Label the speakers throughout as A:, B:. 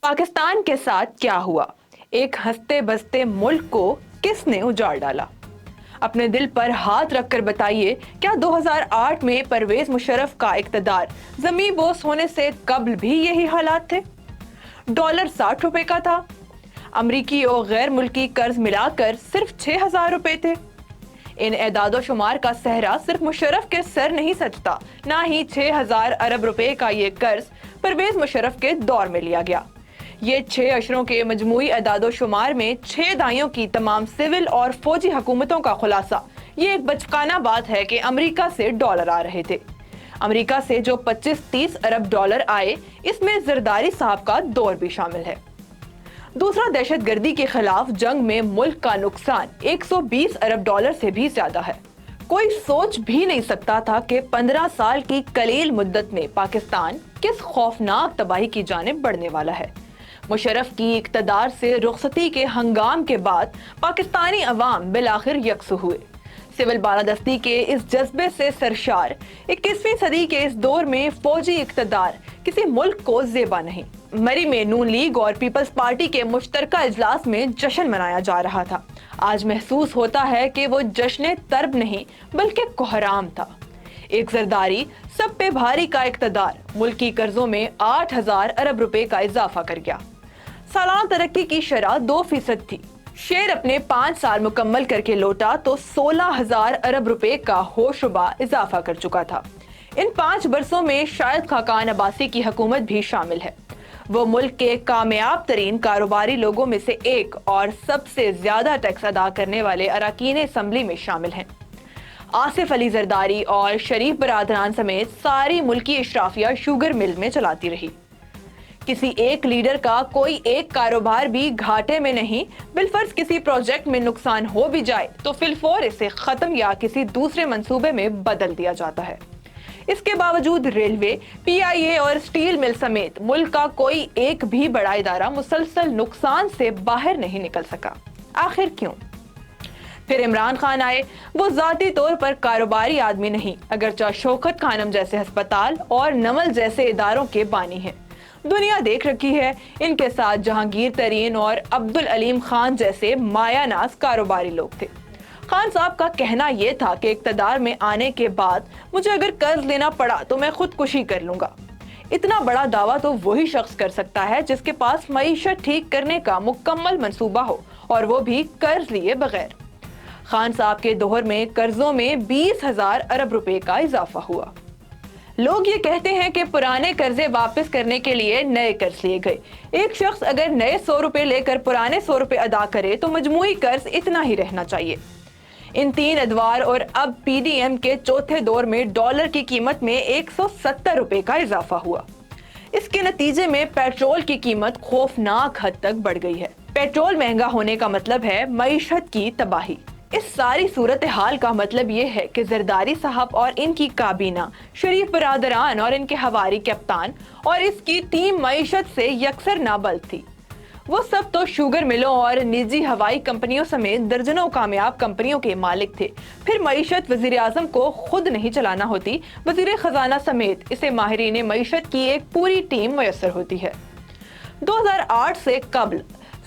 A: पाकिस्तान के साथ क्या हुआ? एक हंसते बसते मुल्क को किसने उजाड़ डाला? अपने दिल पर हाथ रखकर बताइए, क्या 2008 में परवेज मुशर्रफ का इक़्तिदार ज़मीं बोस होने से कबल भी यही हालात थे? डॉलर 60 रुपए का था। अमरीकी और गैर मुल्की कर्ज मिलाकर सिर्फ 6,000 रुपए थे। इन एदादो शुमार का सहरा सिर्फ मुशर्रफ के सर नहीं सजता, ना ही 6,000 अरब रुपए का ये कर्ज परवेज मुशर्रफ के दौर में लिया गया। ये 6 अशरों के मजमूई एदादो शुमार में 6 दाइयों की तमाम सिविल और फौजी हुकूमतों का खुलासा। ये एक बचकाना बात है कि अमेरिका से डॉलर आ रहे थे। अमेरिका से जो 25-30 अरब डॉलर आए, इसमें जरदारी साहब का दौर भी शामिल है। दूसरा, दहशतगर्दी के खिलाफ जंग में मुल्क का नुकसान 120 अरब डॉलर से भी ज्यादा है। कोई सोच भी नहीं सकता था कि 15 साल की कलील मुद्दत में पाकिस्तान किस खौफनाक तबाही की जानिब बढ़ने वाला है। मुशर्रफ की इक़्तिदार से रुखसती के हंगाम के बाद पाकिस्तानी अवाम बिलाखिर यकसु हुए। सिविल बालादस्ती के इस जज्बे से सरशार 21वीं सदी के इस दौर में फौजी इक़्तिदार किसी मुल्क को ज़ेबा नहीं। मरी में नून लीग और पीपल्स पार्टी के मुश्तरका इजलास में जश्न मनाया जा रहा था। आज महसूस होता है कि वो जश्न तरब नहीं बल्कि कोहराम था। एक जरदारी सब पे भारी का इक़्तिदार मुल्क की कर्जों में 8,000 अरब रुपए का इजाफा कर गया। सालाना तरक्की की शरह 2% थी। शेर अपने 5 साल मुकम्मल करके लौटा तो 16,000 अरब रुपए का होशरुबा इजाफा कर चुका था। इन 5 बरसों में शायद खाकान अब्बासी की हुकूमत भी शामिल है। वो मुल्क के कामयाब तरीन कारोबारी लोगों में से एक और सबसे ज्यादा टैक्स अदा करने वाले अरकान असम्बली में शामिल हैं। आसिफ अली जरदारी और शरीफ बरादरान समेत सारी मुल्की इशराफिया शुगर मिल में चलाती रही। किसी एक लीडर का कोई एक कारोबार भी घाटे में नहीं, बिलफर्ज किसी प्रोजेक्ट में नुकसान हो भी जाए तो फिलफौर इसे खत्म या किसी दूसरे मंसूबे में बदल दिया जाता है। इसके बावजूद रेलवे, PIA और स्टील मिल समेत मुल्क का कोई एक भी बड़ा इदारा मुसलसल नुकसान से बाहर नहीं निकल सका। आखिर क्यों? फिर इमरान खान आए। वो जाती तौर पर कारोबारी आदमी नहीं, अगरचे शौकत खानम जैसे अस्पताल और नमल जैसे इदारों के बानी हैं। दुनिया देख रखी है, इनके साथ जहांगीर तरीन और अब्दुल अलीम खान जैसे मायानाज कारोबारी लोग थे। खान साहब का कहना यह था कि इक़्तिदार में आने के बाद मुझे अगर कर्ज लेना पड़ा तो मैं खुदकुशी कर लूंगा। इतना बड़ा दावा तो वही शख्स कर सकता है जिसके पास मईशत ठीक करने का मुकम्मल मंसूबा हो, और वो भी कर्ज लिए बगैर। खान साहब के दौर में कर्जों में 20,000 अरब रुपए का इजाफा हुआ। लोग ये कहते हैं कि पुराने कर्जे वापस करने के लिए नए कर्ज लिए गए। एक शख्स अगर नए 100 रुपए लेकर पुराने 100 रुपए अदा करे तो मजमूई कर्ज इतना ही रहना चाहिए। इन 3 अदवार और अब PDM के चौथे दौर में डॉलर की कीमत में 170 रुपए का इजाफा हुआ। इसके नतीजे में पेट्रोल की कीमत खौफनाक हद तक बढ़ गई है। पेट्रोल महंगा होने का मतलब है मईशत की तबाही। इस सारी सूरत हाल का मतलब ये है कि जरदारी साहब और इनकी काबीना, शरीफ बरादरान और इनके हवारी कप्तान और इसकी टीम मईशत से यकसर नाबल्द थी। वो सब तो शुगर मिलों और निजी हवाई कंपनियों समेत दर्जनों कामयाब कंपनियों के मालिक थे। फिर मईशत वजीर आजम को खुद नहीं चलाना होती, वजीर खजाना समेत इसे माहिरीन मईशत की एक पूरी टीम मुयस्सर होती है। 2008 से कबल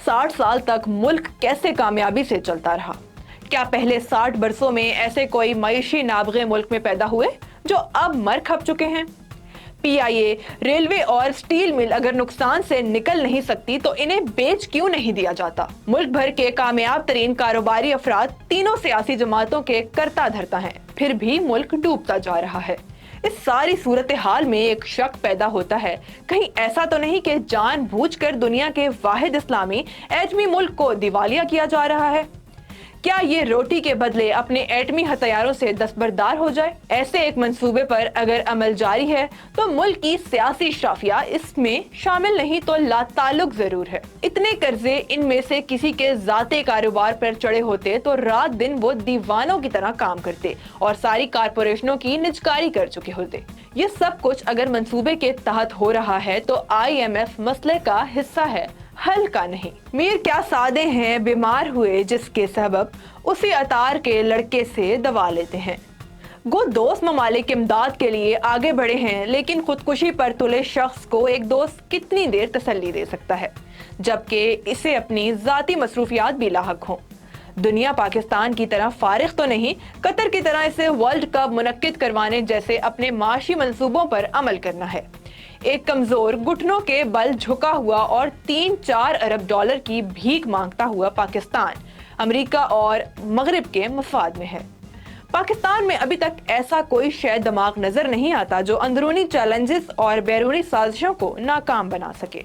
A: 60 साल तक मुल्क कैसे कामयाबी से चलता रहा? क्या पहले 60 बरसों में ऐसे कोई मईशी नाबगे मुल्क में पैदा हुए जो अब मर खप चुके हैं? PIA, रेलवे और स्टील मिल अगर नुकसान से निकल नहीं सकती तो इन्हें बेच क्यों नहीं दिया जाता? मुल्क भर के कामयाब तरीन कारोबारी अफराद तीनों सियासी जमातों के करता धरता हैं, फिर भी मुल्क डूबता जा रहा है। इस सारी सूरत हाल में एक शक पैदा होता है, कहीं ऐसा तो नहीं कि जानबूझकर दुनिया के वाहिद इस्लामी एटमी मुल्क को दिवालिया किया जा रहा है? क्या ये रोटी के बदले अपने एटमी हथियारों से दस्तबरदार हो जाए? ऐसे एक मंसूबे पर अगर अमल जारी है तो मुल्क की सियासी इशराफिया इसमें शामिल नहीं तो लाताल्लुक जरूर है। इतने कर्जे इनमें से किसी के जाते कारोबार पर चढ़े होते तो रात दिन वो दीवानों की तरह काम करते और सारी कारपोरेशनों की निजकारी कर चुके होते। ये सब कुछ अगर मंसूबे के तहत हो रहा है तो IMF मसले का हिस्सा है, हल का नहीं। मीर क्या सादे हैं, बीमार हुए जिसके सबब उसी अतार के लड़के से दवा लेते हैं। گو دوست ممالک امداد کے لیے آگے بڑھے ہیں، لیکن خودکشی پر تلے شخص کو ایک دوست کتنی دیر تسلی دے سکتا ہے جبکہ اسے اپنی ذاتی مصروفیات بھی لاحق ہوں۔ دنیا پاکستان کی طرح فارغ تو نہیں، قطر کی طرح اسے ورلڈ کپ منعقد کروانے جیسے اپنے معاشی منصوبوں پر عمل کرنا ہے۔ ایک کمزور، گھٹنوں کے بل جھکا ہوا اور 3-4 ارب ڈالر کی بھیک مانگتا ہوا پاکستان امریکہ اور مغرب کے مفاد میں ہے۔ پاکستان میں ابھی تک ایسا کوئی شے دماغ نظر نہیں آتا جو اندرونی چیلنجز اور بیرونی سازشوں کو ناکام بنا سکے۔